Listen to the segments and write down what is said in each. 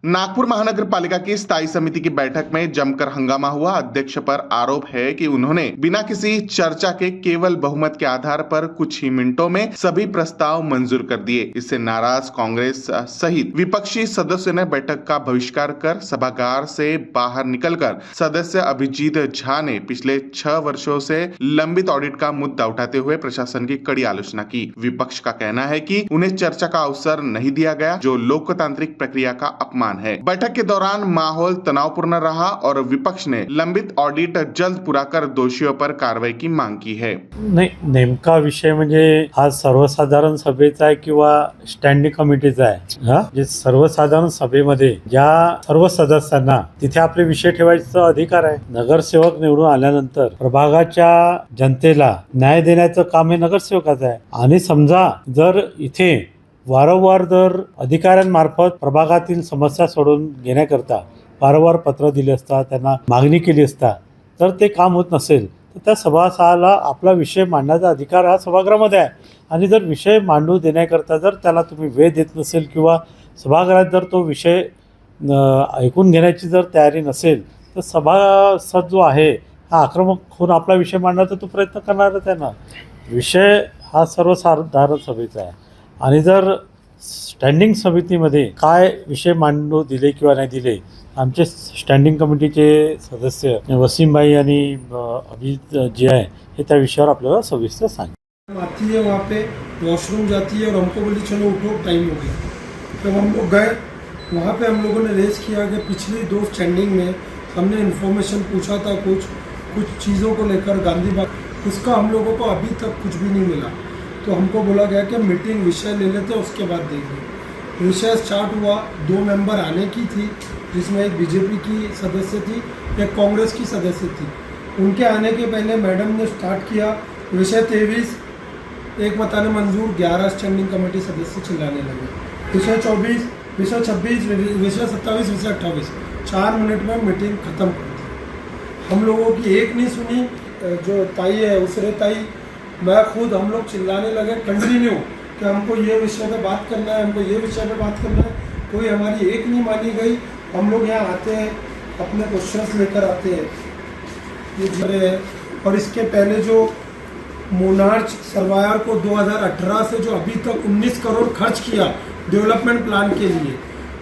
नागपुर महानगर पालिका की स्थायी समिति की बैठक में जमकर हंगामा हुआ। अध्यक्ष पर आरोप है कि उन्होंने बिना किसी चर्चा के केवल बहुमत के आधार पर कुछ ही मिनटों में सभी प्रस्ताव मंजूर कर दिए। इससे नाराज कांग्रेस सहित विपक्षी सदस्यों ने बैठक का बहिष्कार कर सभागार से बाहर निकलकर सदस्य अभिजीत झा ने पिछले 6 वर्षों से लंबित ऑडिट का मुद्दा उठाते हुए प्रशासन की कड़ी आलोचना की। विपक्ष का कहना है कि उन्हें चर्चा का अवसर नहीं दिया गया, जो लोकतांत्रिक प्रक्रिया का अपमान है। बैठक के दौरान माहौल तनावपूर्ण रहा और विपक्ष ने लंबित ऑडिट जल्द पूरा कर दोषियों पर कार्रवाई की मांग की है। नाही, नेमका विषय म्हणजे हा सर्वसाधारण सभेचा आहे किंवा स्टँडिंग कमिटीचा आहे। जे सर्वसाधारण सभेमध्ये ज्या सर्व सदस्यांना तिथे आपले विषय ठेवायचा अधिकार आहे। नगरसेवक निवडून आल्यानंतर प्रभागाच्या जनतेला न्याय देण्याचं काम हे नगरसेवकाचं आहे। आणि समजा जर इथे वारंवार जर अधिकाऱ्यांमार्फत प्रभागातील समस्या सोडून घेण्याकरता वारंवार पत्र दिले असता, त्यांना मागणी केली असता, तर ते काम होत नसेल तर त्या सभासहाला आपला विषय मांडण्याचा अधिकार हा सभागृहामध्ये आहे। आणि जर विषय मांडू देण्याकरता जर त्याला तुम्ही वेळ देत नसेल किंवा सभागृहात जर तो विषय ऐकून घेण्याची जर तयारी नसेल तर सभासद जो आहे हा आक्रमक होऊन आपला विषय मांडण्याचा तो प्रयत्न करणारच आहे ना। विषय हा सर्वसाधारण सभेचा आहे आणि जर स्टँडिंग समितीमध्ये काय विषय मांडू दिले किंवा नाही दिले, आमचे स्टँडिंग कमिटीचे सदस्य वसीमभाई आणि अभिजीत जे आहे हे त्या विषयावर आपल्याला सविस्तर सांग। आती है वहाँ पे वॉशरूम जाती है और हमको बोली चलो उठो टाइम हो गया। जब हम लोग गए वहाँ पे हम लोगों ने रेस किया कि पिछली 2 स्टैंडिंग में हमने इन्फॉर्मेशन पूछा था कुछ चीज़ों को लेकर गांधी बाग, उसका हम लोगों को अभी तक कुछ भी नहीं मिला। तो हमको बोला गया कि मीटिंग विषय ले लेते उसके बाद देंगे। विषय स्टार्ट हुआ, 2 मेंबर आने की थी जिसमें एक बीजेपी की सदस्य थी, एक कांग्रेस की सदस्य थी। उनके आने के पहले मैडम ने स्टार्ट किया विषय 23 एक मताने मंजूर, 11 स्टैंडिंग कमेटी सदस्य चिल्लाने लगे। विषय 24, विषय 26, विषय 27, विषय 28, 4 मिनट में मीटिंग खत्म कर दी। हम लोगों की एक नहीं सुनी। जो ताई है उसरे ताई, मैं खुद, हम लोग चिल्लाने लगे कंटिन्यू कि हमको ये विषय पे बात करना है, हमको ये विषय पे बात करना है। कोई हमारी एक नहीं मानी गई। हम लोग यहाँ आते हैं, अपने क्वेश्चंस लेकर आते हैं, ये जुड़े हैं। और इसके पहले जो मोनार्च सर्वायर को 2018 से जो अभी तक 19 करोड़ खर्च किया डेवलपमेंट प्लान के लिए,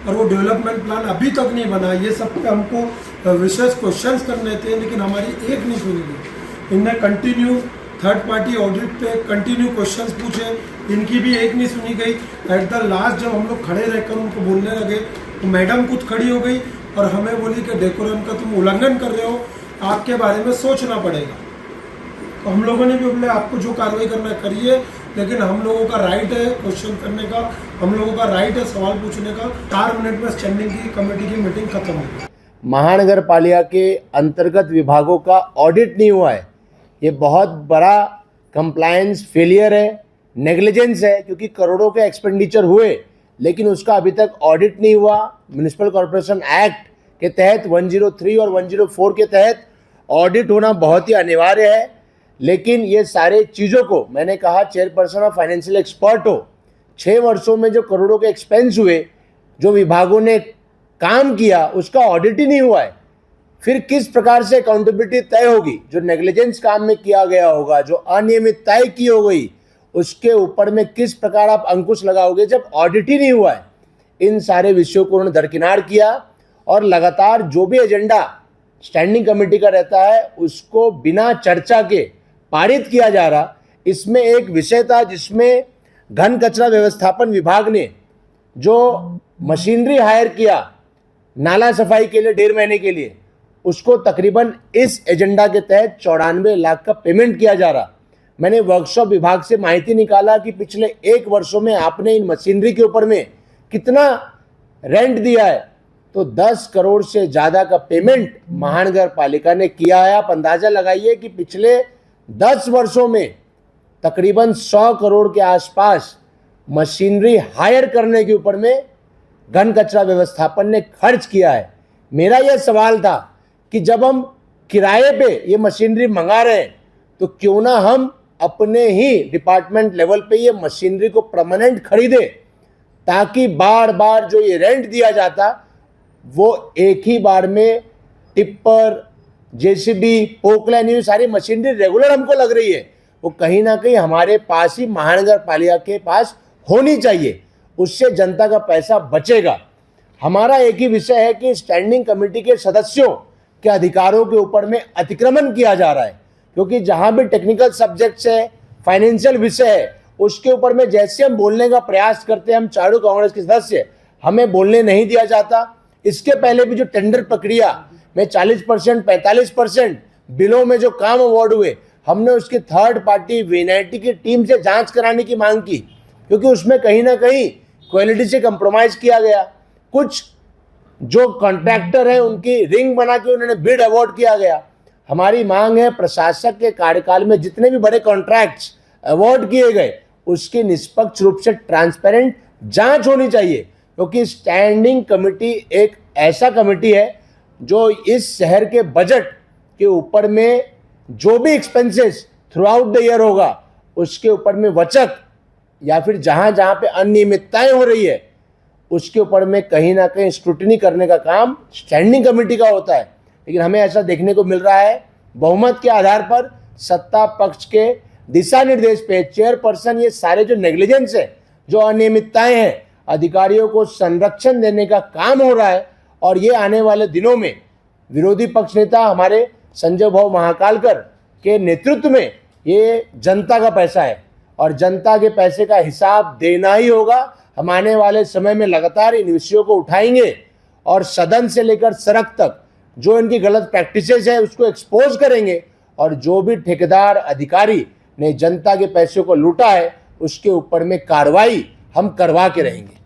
और वो डेवलपमेंट प्लान अभी तक नहीं बना। ये सब पे हमको विशेष क्वेश्चंस करने थे, लेकिन हमारी एक नहीं सुनी गई। इनने कंटिन्यू थर्ड पार्टी ऑडिट पे कंटिन्यू क्वेश्चंस पूछे, इनकी भी एक नहीं सुनी गई। एट द लास्ट जब हम लोग खड़े रहकर उनको बोलने लगे तो मैडम खुद खड़ी हो गई और हमें बोली कि डेकोरम का तुम उल्लंघन कर रहे हो, आपके बारे में सोचना पड़ेगा। तो हम लोगों ने भी बोले आपको जो कार्रवाई करना है करिए, लेकिन हम लोगों का राइट है क्वेश्चन करने का, हम लोगों का राइट है सवाल पूछने का। 4 मिनट में स्टैंडिंग की कमेटी की मीटिंग खत्म हो गई। महानगर पालिका के अंतर्गत विभागों का ऑडिट नहीं हुआ है। ये बहुत बड़ा कंप्लायंस फेलियर है, नेग्लिजेंस है, क्योंकि करोड़ों के एक्सपेंडिचर हुए लेकिन उसका अभी तक ऑडिट नहीं हुआ। म्युनिसिपल कॉर्पोरेशन एक्ट के तहत 103 और 104 के तहत ऑडिट होना बहुत ही अनिवार्य है। लेकिन ये सारे चीज़ों को मैंने कहा, चेयरपर्सन ऑफ फाइनेंशियल एक्सपर्ट हो, 6 वर्षों में जो करोड़ों के एक्सपेंस हुए, जो विभागों ने काम किया, उसका ऑडिट ही नहीं हुआ है। फिर किस प्रकार से अकाउंटेबिलिटी तय होगी? जो नेग्लिजेंस काम में किया गया होगा, जो अनियमितताएं की हो गई, उसके ऊपर में किस प्रकार आप अंकुश लगाओगे जब ऑडिट ही नहीं हुआ है? इन सारे विषयों को उन्होंने दरकिनार किया और लगातार जो भी एजेंडा स्टैंडिंग कमेटी का रहता है उसको बिना चर्चा के पारित किया जा रहा। इसमें एक विषय था जिसमें घन कचरा व्यवस्थापन विभाग ने जो मशीनरी हायर किया नाला सफाई के लिए 1.5 महीने के लिए, उसको तकरीबन इस एजेंडा के तहत 94 लाख का पेमेंट किया जा रहा। मैंने वर्कशॉप विभाग से माहिती निकाला कि पिछले 1 वर्षों में आपने इन मशीनरी के ऊपर में कितना रेंट दिया है, तो 10 करोड़ से ज़्यादा का पेमेंट महानगर पालिका ने किया है। आप अंदाज़ा लगाइए कि पिछले 10 वर्षों में तकरीबन 100 करोड़ के आसपास मशीनरी हायर करने के ऊपर में घन कचरा व्यवस्थापन ने खर्च किया है। मेरा यह सवाल था कि जब हम किराए पे ये मशीनरी मंगा रहे हैं तो क्यों ना हम अपने ही डिपार्टमेंट लेवल पे ये मशीनरी को परमानेंट खरीदे, ताकि बार बार जो ये रेंट दिया जाता वो एक ही बार में टिप्पर, जेसीबी, पोकलैन, ये सारी मशीनरी रेगुलर हमको लग रही है, वो कहीं ना कहीं हमारे पास ही महानगर पालिका के पास होनी चाहिए। उससे जनता का पैसा बचेगा। हमारा एक ही विषय है कि स्टैंडिंग कमेटी के सदस्यों के अधिकारों के ऊपर में अतिक्रमण किया जा रहा है, क्योंकि जहां भी टेक्निकल सब्जेक्ट्स है, फाइनेंशियल विषय है, उसके ऊपर में जैसे हम बोलने का प्रयास करते हैं, हम चारों कांग्रेस के सदस्य, हमें बोलने नहीं दिया जाता। इसके पहले भी जो टेंडर प्रक्रिया में 40%, 45% बिलों में जो काम अवार्ड हुए, हमने उसकी थर्ड पार्टी वीएनआईटी की टीम से जांच कराने की मांग की, क्योंकि उसमें कहीं ना कहीं क्वालिटी से कंप्रोमाइज किया गया। कुछ जो कॉन्ट्रैक्टर है उनकी रिंग बना के उन्होंने बिड अवार्ड किया गया। हमारी मांग है प्रशासक के कार्यकाल में जितने भी बड़े कॉन्ट्रैक्ट्स अवार्ड किए गए उसकी निष्पक्ष रूप से ट्रांसपेरेंट जांच होनी चाहिए, क्योंकि स्टैंडिंग कमेटी एक ऐसा कमेटी है जो इस शहर के बजट के ऊपर में जो भी expenses through out the year होगा उसके ऊपर में वचक या फिर जहां जहां पे अनियमितताएं हो रही है उसके ऊपर में कहीं ना कहीं स्क्रूटनी करने का काम स्टैंडिंग कमेटी का होता है। लेकिन हमें ऐसा देखने को मिल रहा है, बहुमत के आधार पर सत्ता पक्ष के दिशा निर्देश पे चेयरपर्सन ये सारे जो नेग्लिजेंस है, जो अनियमितताएं हैं, अधिकारियों को संरक्षण देने का काम हो रहा है। और ये आने वाले दिनों में विरोधी पक्ष नेता हमारे संजय भाऊ महाकालकर के नेतृत्व में ये जनता का पैसा है और जनता के पैसे का हिसाब देना ही होगा। हम आने वाले समय में लगातार इन विषयों को उठाएंगे और सदन से लेकर सड़क तक जो इनकी गलत प्रैक्टिसेस है उसको एक्सपोज करेंगे, और जो भी ठेकेदार अधिकारी ने जनता के पैसे को लूटा है उसके ऊपर में कार्रवाई हम करवा के रहेंगे।